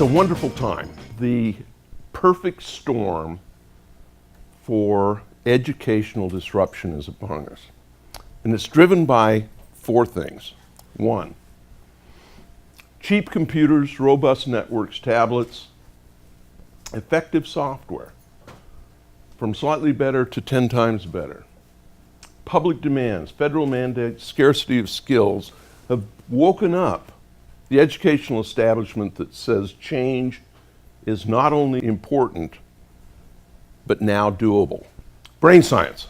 a wonderful time. The perfect storm for educational disruption is upon us. And it's driven by four things. One, cheap computers, robust networks, tablets, effective software, from slightly better to 10 times better. Public demands, federal mandates, scarcity of skills have woken up the educational establishment that says change is not only important, but now doable. Brain science.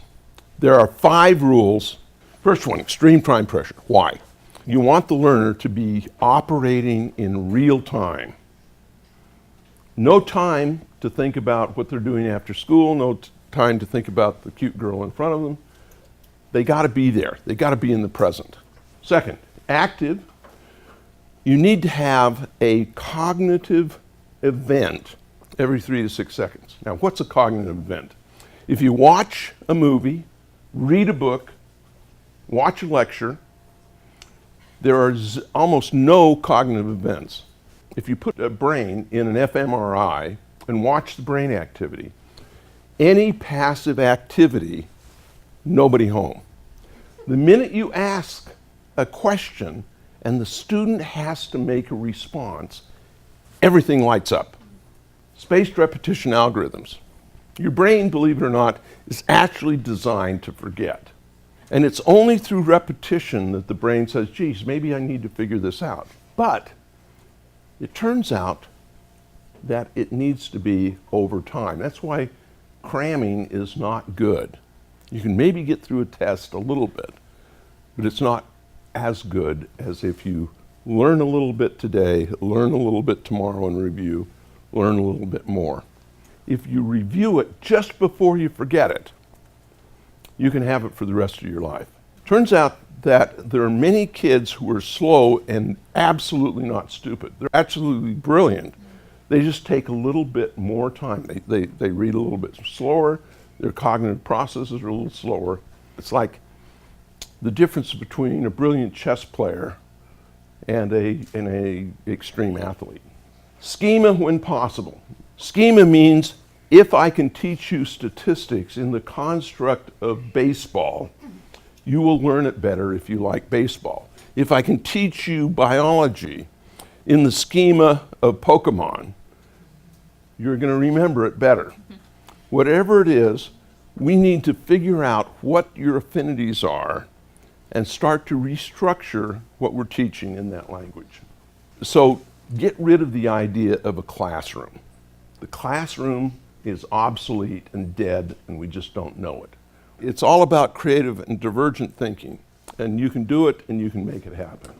There are 5 rules. First one, extreme time pressure. Why? You want the learner to be operating in real time. No time to think about what they're doing after school, no time to think about the cute girl in front of them. They got to be there. They got to be in the present. Second, active. You need to have a cognitive event every 3 to 6 seconds. Now, what's a cognitive event? If you watch a movie, read a book, watch a lecture, there are almost no cognitive events. If you put a brain in an fMRI and watch the brain activity, any passive activity, nobody home. The minute you ask a question and the student has to make a response, everything lights up. Spaced repetition algorithms. Your brain, believe it or not, is actually designed to forget. And it's only through repetition that the brain says, geez, maybe I need to figure this out. But it turns out that it needs to be over time. That's why cramming is not good. You can maybe get through a test a little bit, but it's not as good as if you learn a little bit today, learn a little bit tomorrow and review, learn a little bit more. If you review it just before you forget it, you can have it for the rest of your life. Turns out that there are many kids who are slow and absolutely not stupid. They're absolutely brilliant. They just take a little bit more time. They read a little bit slower, their cognitive processes are a little slower. It's like the difference between a brilliant chess player and a extreme athlete. Schema when possible. Schema means if I can teach you statistics in the construct of baseball, you will learn it better if you like baseball. If I can teach you biology in the schema of Pokemon, you're going to remember it better. Whatever it is, we need to figure out what your affinities are and start to restructure what we're teaching in that language. So get rid of the idea of a classroom. The classroom is obsolete and dead, and we just don't know it. It's all about creative and divergent thinking, and you can do it and you can make it happen.